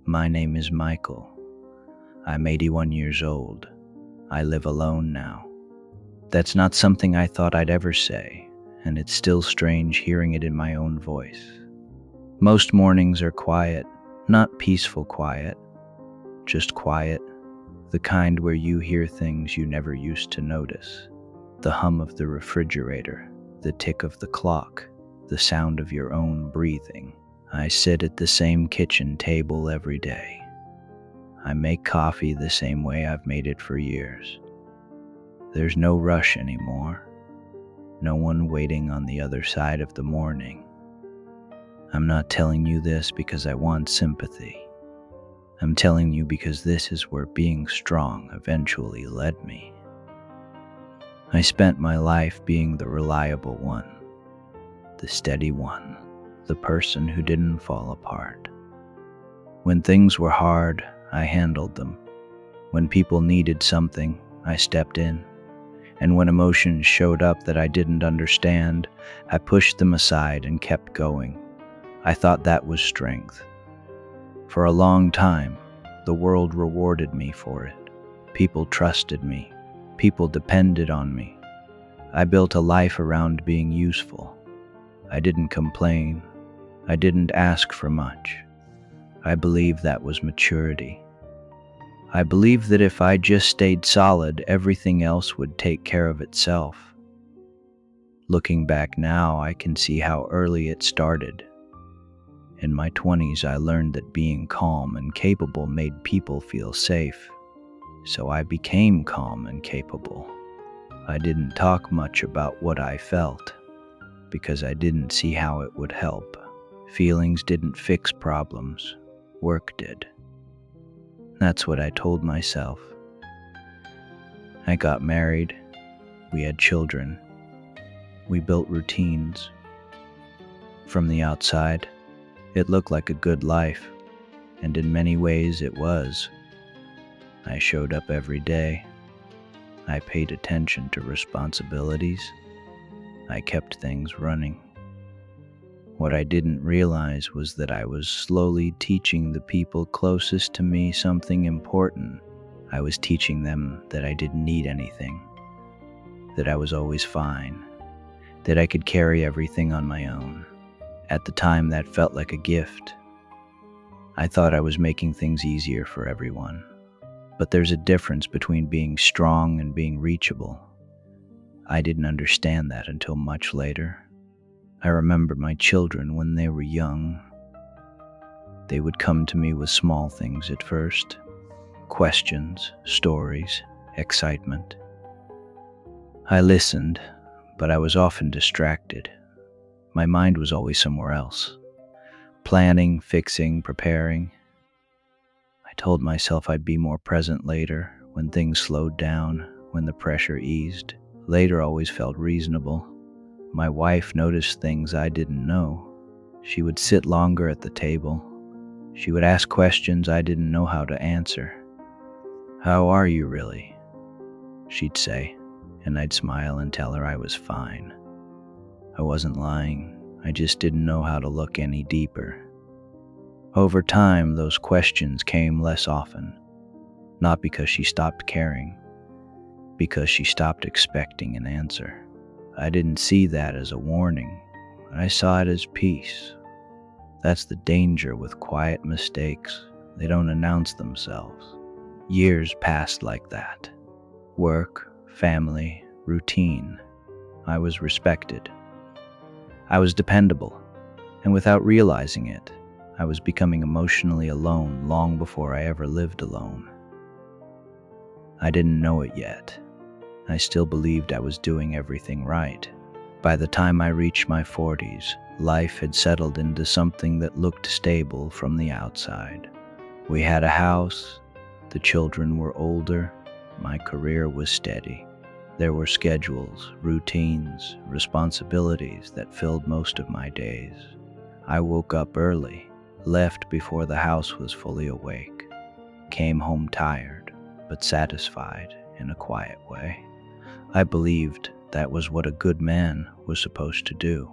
My name is Michael. I'm 81 years old. I live alone now. That's not something I thought I'd ever say, and it's still strange hearing it in my own voice. Most mornings are quiet, not peaceful quiet, just quiet, the kind where you hear things you never used to notice. The hum of the refrigerator, the tick of the clock, the sound of your own breathing. I sit at the same kitchen table every day. I make coffee the same way I've made it for years. There's no rush anymore. No one waiting on the other side of the morning. I'm not telling you this because I want sympathy. I'm telling you because this is where being strong eventually led me. I spent my life being the reliable one, the steady one, the person who didn't fall apart. When things were hard, I handled them. When people needed something, I stepped in. And when emotions showed up that I didn't understand, I pushed them aside and kept going. I thought that was strength. For a long time, the world rewarded me for it. People trusted me. People depended on me. I built a life around being useful. I didn't complain. I didn't ask for much. I believe that was maturity. I believe that if I just stayed solid, everything else would take care of itself. Looking back now, I can see how early it started. In my 20s, I learned that being calm and capable made people feel safe. So I became calm and capable. I didn't talk much about what I felt, because I didn't see how it would help. Feelings didn't fix problems. Work did. That's what I told myself. I got married. We had children. We built routines. From the outside, it looked like a good life, and in many ways it was. I showed up every day. I paid attention to responsibilities. I kept things running. What I didn't realize was that I was slowly teaching the people closest to me something important. I was teaching them that I didn't need anything, that I was always fine, that I could carry everything on my own. At the time, that felt like a gift. I thought I was making things easier for everyone. But there's a difference between being strong and being reachable. I didn't understand that until much later. I remember my children when they were young. They would come to me with small things at first. Questions, stories, excitement. I listened, but I was often distracted. My mind was always somewhere else. Planning, fixing, preparing. I told myself I'd be more present later, when things slowed down, when the pressure eased. Later always felt reasonable. My wife noticed things I didn't know. She would sit longer at the table. She would ask questions I didn't know how to answer. "How are you really?" she'd say, and I'd smile and tell her I was fine. I wasn't lying. I just didn't know how to look any deeper. Over time, those questions came less often, not because she stopped caring, because she stopped expecting an answer. I didn't see that as a warning. I saw it as peace. That's the danger with quiet mistakes. They don't announce themselves. Years passed like that. Work, family, routine. I was respected. I was dependable, and without realizing it, I was becoming emotionally alone long before I ever lived alone. I didn't know it yet. I still believed I was doing everything right. By the time I reached my 40s, life had settled into something that looked stable from the outside. We had a house, the children were older, my career was steady. There were schedules, routines, responsibilities that filled most of my days. I woke up early, left before the house was fully awake, came home tired, but satisfied in a quiet way. I believed that was what a good man was supposed to do.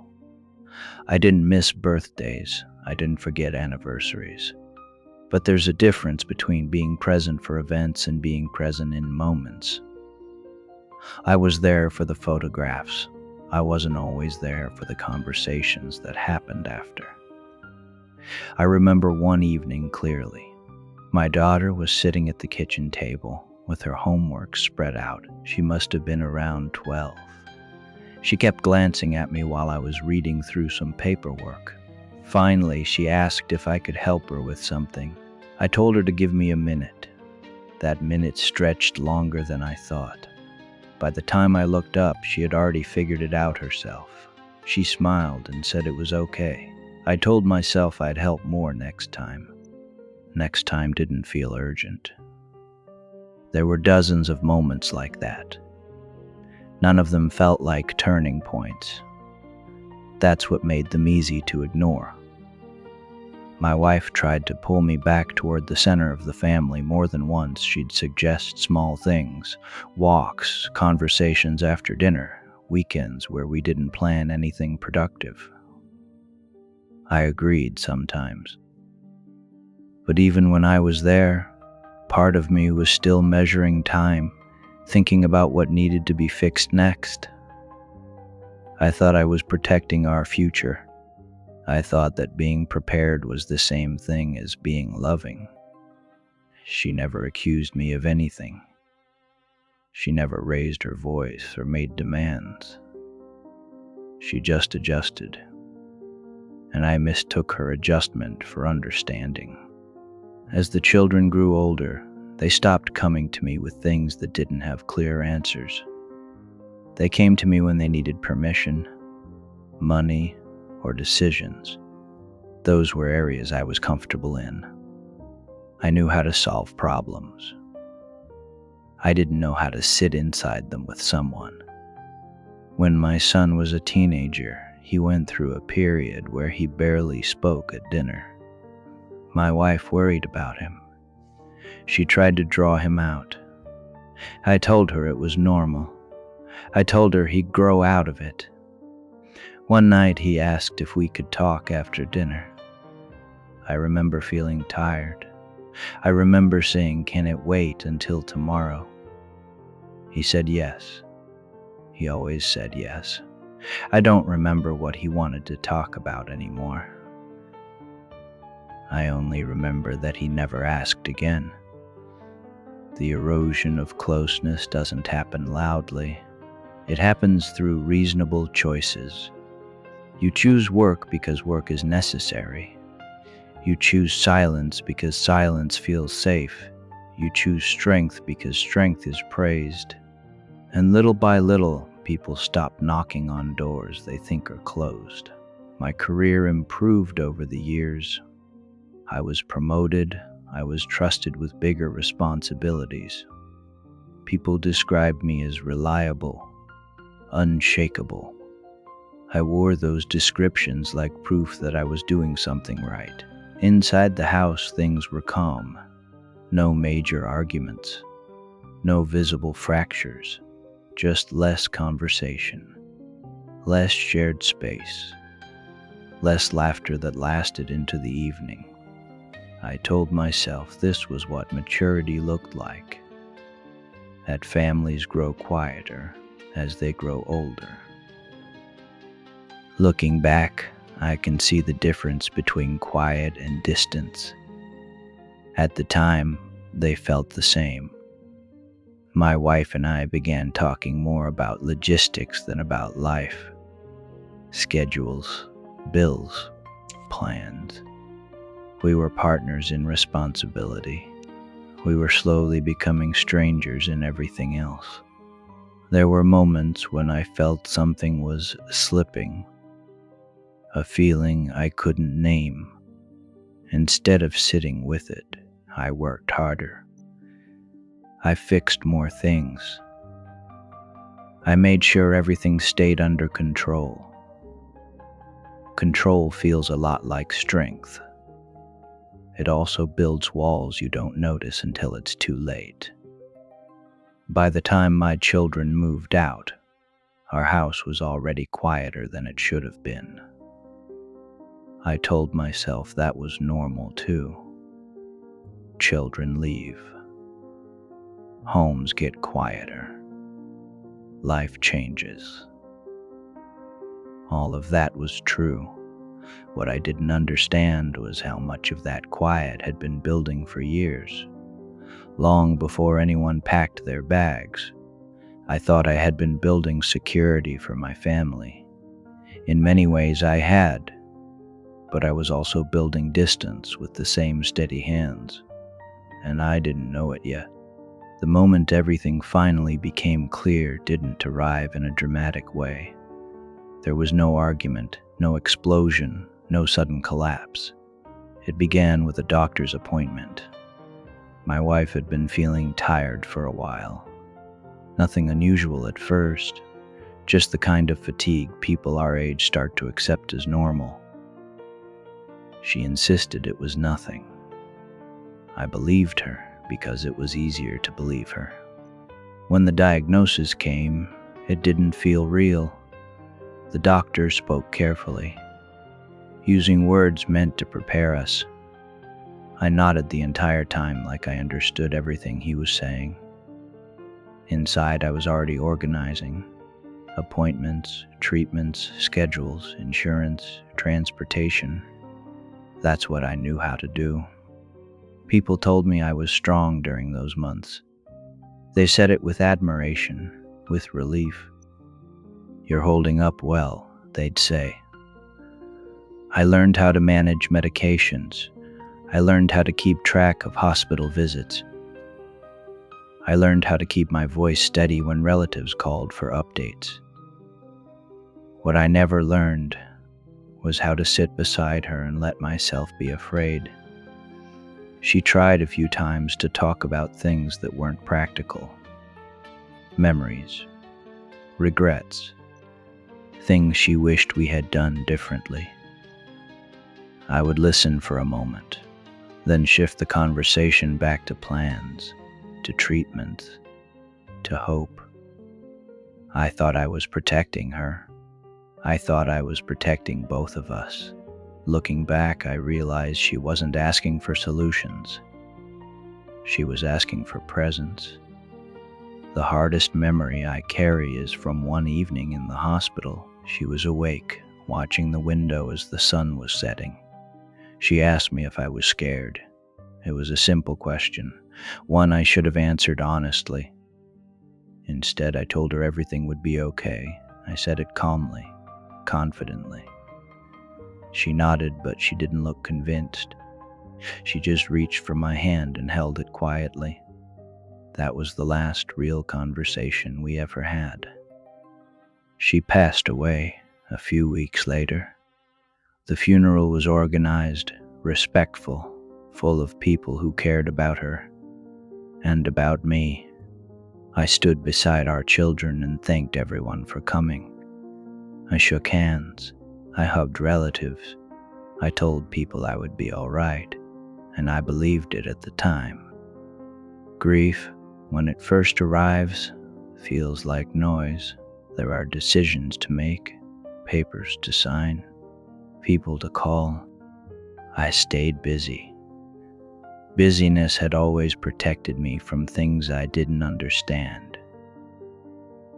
I didn't miss birthdays. I didn't forget anniversaries. But there's a difference between being present for events and being present in moments. I was there for the photographs. I wasn't always there for the conversations that happened after. I remember one evening clearly. My daughter was sitting at the kitchen table with her homework spread out. She must have been around 12. She kept glancing at me while I was reading through some paperwork. Finally, she asked if I could help her with something. I told her to give me a minute. That minute stretched longer than I thought. By the time I looked up, she had already figured it out herself. She smiled and said it was okay. I told myself I'd help more next time. Next time didn't feel urgent. There were dozens of moments like that. None of them felt like turning points. That's what made them easy to ignore. My wife tried to pull me back toward the center of the family more than once. She'd suggest small things, walks, conversations after dinner, weekends where we didn't plan anything productive. I agreed sometimes. But even when I was there, part of me was still measuring time, thinking about what needed to be fixed next. I thought I was protecting our future. I thought that being prepared was the same thing as being loving. She never accused me of anything. She never raised her voice or made demands. She just adjusted, and I mistook her adjustment for understanding. As the children grew older, they stopped coming to me with things that didn't have clear answers. They came to me when they needed permission, money, or decisions. Those were areas I was comfortable in. I knew how to solve problems. I didn't know how to sit inside them with someone. When my son was a teenager, he went through a period where he barely spoke at dinner. My wife worried about him. She tried to draw him out. I told her it was normal. I told her he'd grow out of it. One night he asked if we could talk after dinner. I remember feeling tired. I remember saying, "Can it wait until tomorrow?" He said yes. He always said yes. I don't remember what he wanted to talk about anymore. I only remember that he never asked again. The erosion of closeness doesn't happen loudly. It happens through reasonable choices. You choose work because work is necessary. You choose silence because silence feels safe. You choose strength because strength is praised. And little by little, people stop knocking on doors they think are closed. My career improved over the years. I was promoted. I was trusted with bigger responsibilities. People described me as reliable, unshakable. I wore those descriptions like proof that I was doing something right. Inside the house, things were calm. No major arguments. No visible fractures. Just less conversation. Less shared space. Less laughter that lasted into the evening. I told myself this was what maturity looked like. That families grow quieter as they grow older. Looking back, I can see the difference between quiet and distance. At the time, they felt the same. My wife and I began talking more about logistics than about life. Schedules, bills, plans. We were partners in responsibility. We were slowly becoming strangers in everything else. There were moments when I felt something was slipping, a feeling I couldn't name. Instead of sitting with it, I worked harder. I fixed more things. I made sure everything stayed under control. Control feels a lot like strength. It also builds walls you don't notice until it's too late. By the time my children moved out, our house was already quieter than it should have been. I told myself that was normal too. children leave. Homes get quieter. Life changes. All of that was true. What I didn't understand was how much of that quiet had been building for years. Long before anyone packed their bags, I thought I had been building security for my family. In many ways I had, but I was also building distance with the same steady hands, and I didn't know it yet. The moment everything finally became clear didn't arrive in a dramatic way. There was no argument, no explosion, no sudden collapse. It began with a doctor's appointment. My wife had been feeling tired for a while. Nothing unusual at first, just the kind of fatigue people our age start to accept as normal. She insisted it was nothing. I believed her because it was easier to believe her. When the diagnosis came, it didn't feel real. The doctor spoke carefully, using words meant to prepare us. I nodded the entire time like I understood everything he was saying. Inside, I was already organizing. Appointments, treatments, schedules, insurance, transportation. That's what I knew how to do. People told me I was strong during those months. They said it with admiration, with relief. "You're holding up well," they'd say. I learned how to manage medications. I learned how to keep track of hospital visits. I learned how to keep my voice steady when relatives called for updates. What I never learned was how to sit beside her and let myself be afraid. She tried a few times to talk about things that weren't practical. Memories, regrets, things she wished we had done differently. I would listen for a moment, then shift the conversation back to plans, to treatment, to hope. I thought I was protecting her. I thought I was protecting both of us. Looking back, I realized she wasn't asking for solutions. She was asking for presence. The hardest memory I carry is from one evening in the hospital. She was awake, watching the window as the sun was setting. She asked me if I was scared. It was a simple question, one I should have answered honestly. Instead, I told her everything would be okay. I said it calmly, confidently. She nodded, but she didn't look convinced. She just reached for my hand and held it quietly. That was the last real conversation we ever had. She passed away a few weeks later. The funeral was organized, respectful, full of people who cared about her and about me. I stood beside our children and thanked everyone for coming. I shook hands. I hugged relatives. I told people I would be all right, and I believed it at the time. Grief, when it first arrives, feels like noise. There are decisions to make, papers to sign, people to call. I stayed busy. Busyness had always protected me from things I didn't understand.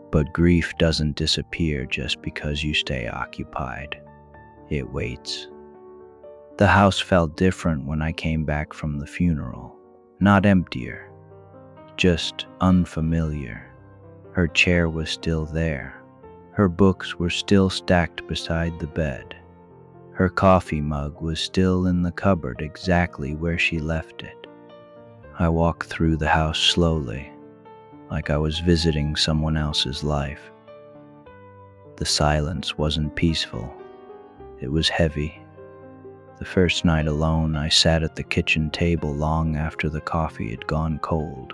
But grief doesn't disappear just because you stay occupied. It waits. The house felt different when I came back from the funeral. Not emptier, just unfamiliar. Her chair was still there. Her books were still stacked beside the bed. Her coffee mug was still in the cupboard exactly where she left it. I walked through the house slowly, like I was visiting someone else's life. The silence wasn't peaceful. It was heavy. The first night alone, I sat at the kitchen table long after the coffee had gone cold.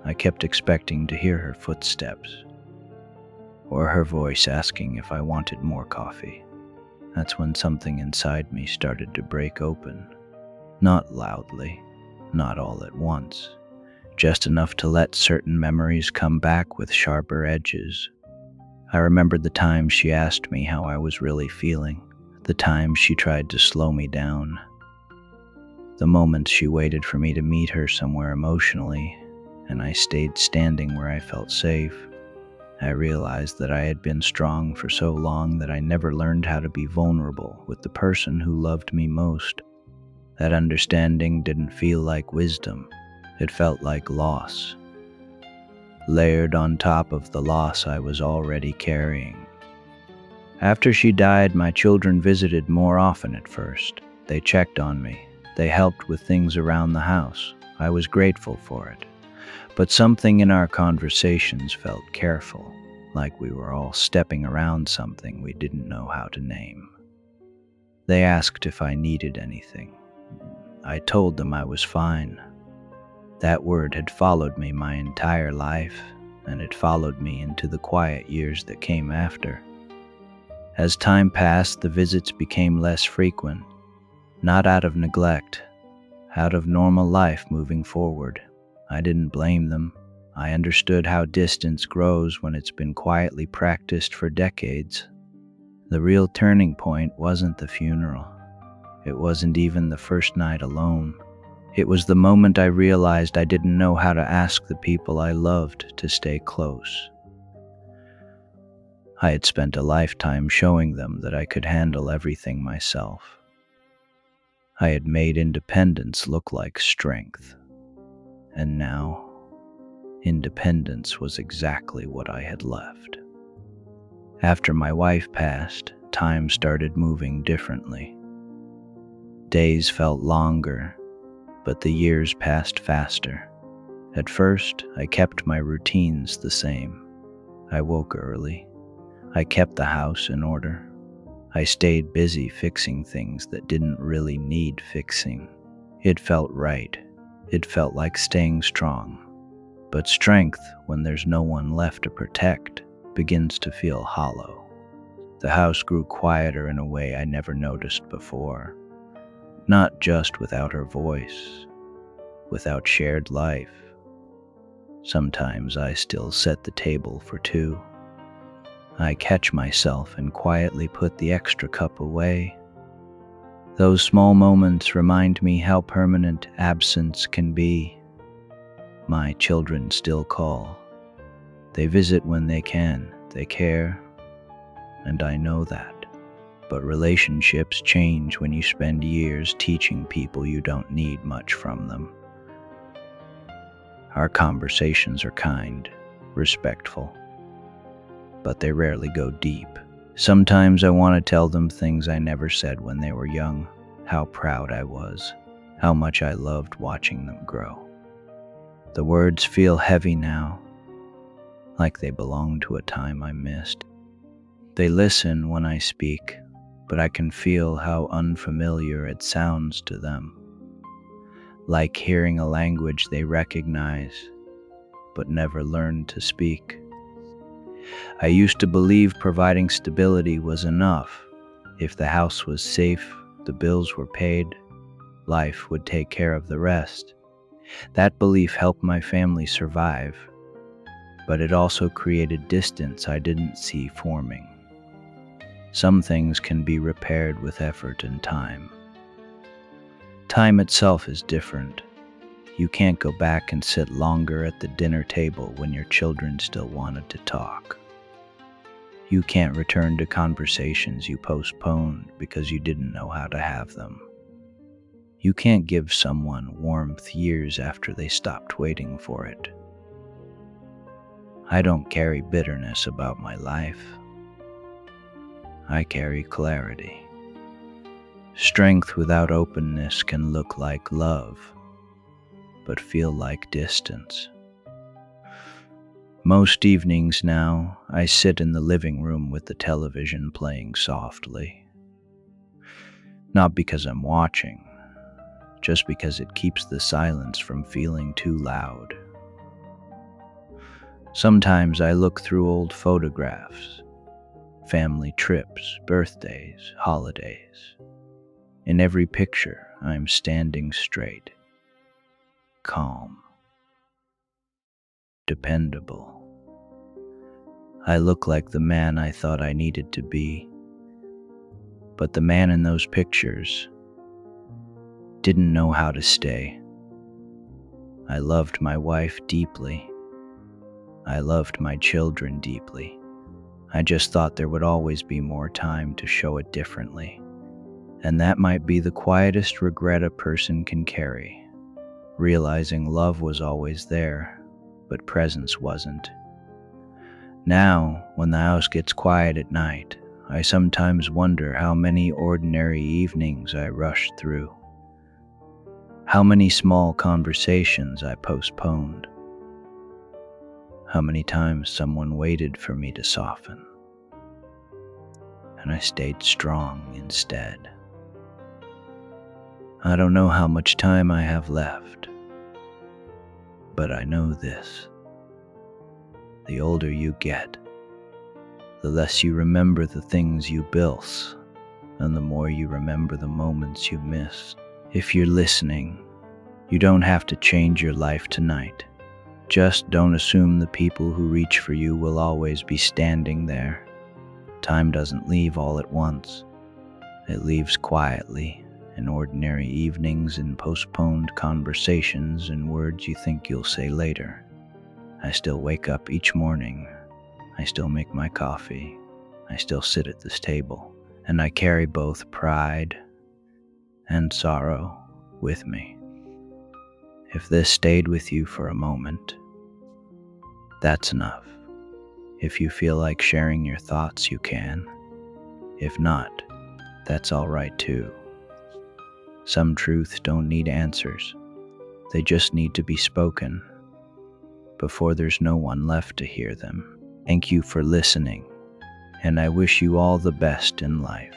I kept expecting to hear her footsteps, or her voice asking if I wanted more coffee. That's when something inside me started to break open. Not loudly, not all at once, just enough to let certain memories come back with sharper edges. I remembered the time she asked me how I was really feeling, the time she tried to slow me down. The moments she waited for me to meet her somewhere emotionally, and I stayed standing where I felt safe, I realized that I had been strong for so long that I never learned how to be vulnerable with the person who loved me most. That understanding didn't feel like wisdom, it felt like loss, layered on top of the loss I was already carrying. After she died, my children visited more often at first. They checked on me. They helped with things around the house. I was grateful for it. But something in our conversations felt careful, like we were all stepping around something we didn't know how to name. They asked if I needed anything. I told them I was fine. That word had followed me my entire life, and it followed me into the quiet years that came after. As time passed, the visits became less frequent, not out of neglect, out of normal life moving forward. I didn't blame them. I understood how distance grows when it's been quietly practiced for decades. The real turning point wasn't the funeral. It wasn't even the first night alone. It was the moment I realized I didn't know how to ask the people I loved to stay close. I had spent a lifetime showing them that I could handle everything myself. I had made independence look like strength. And now, independence was exactly what I had left. After my wife passed, time started moving differently. Days felt longer, but the years passed faster. At first, I kept my routines the same. I woke early. I kept the house in order. I stayed busy fixing things that didn't really need fixing. It felt right. It felt like staying strong. But strength, when there's no one left to protect, begins to feel hollow. The house grew quieter in a way I never noticed before. Not just without her voice, without shared life. Sometimes I still set the table for two. I catch myself and quietly put the extra cup away. Those small moments remind me how permanent absence can be. My children still call. They visit when they can. They care, and I know that. But relationships change when you spend years teaching people you don't need much from them. Our conversations are kind, respectful, but they rarely go deep. Sometimes I want to tell them things I never said when they were young, how proud I was, how much I loved watching them grow. The words feel heavy now, like they belong to a time I missed. They listen when I speak, but I can feel how unfamiliar it sounds to them, like hearing a language they recognize, but never learned to speak. I used to believe providing stability was enough. If the house was safe, the bills were paid, life would take care of the rest. That belief helped my family survive, but it also created distance I didn't see forming. Some things can be repaired with effort and time. Time itself is different. You can't go back and sit longer at the dinner table when your children still wanted to talk. You can't return to conversations you postponed because you didn't know how to have them. You can't give someone warmth years after they stopped waiting for it. I don't carry bitterness about my life. I carry clarity. Strength without openness can look like love, but feel like distance. Most evenings now, I sit in the living room with the television playing softly. Not because I'm watching, just because it keeps the silence from feeling too loud. Sometimes I look through old photographs, family trips, birthdays, holidays. In every picture, I'm standing straight, calm, dependable. I look like the man I thought I needed to be, but the man in those pictures didn't know how to stay. I loved my wife deeply. I loved my children deeply. I just thought there would always be more time to show it differently. And that might be the quietest regret a person can carry, realizing love was always there, but presence wasn't. Now, when the house gets quiet at night, I sometimes wonder how many ordinary evenings I rushed through, how many small conversations I postponed, how many times someone waited for me to soften, and I stayed strong instead. I don't know how much time I have left, but I know this. The older you get, the less you remember the things you built, and the more you remember the moments you missed. If you're listening, you don't have to change your life tonight. Just don't assume the people who reach for you will always be standing there. Time doesn't leave all at once. It leaves quietly, in ordinary evenings, in postponed conversations, and words you think you'll say later. I still wake up each morning. I still make my coffee. I still sit at this table. And I carry both pride and sorrow with me. If this stayed with you for a moment, that's enough. If you feel like sharing your thoughts, you can. If not, that's all right too. Some truths don't need answers. They just need to be spoken before there's no one left to hear them. Thank you for listening, and I wish you all the best in life.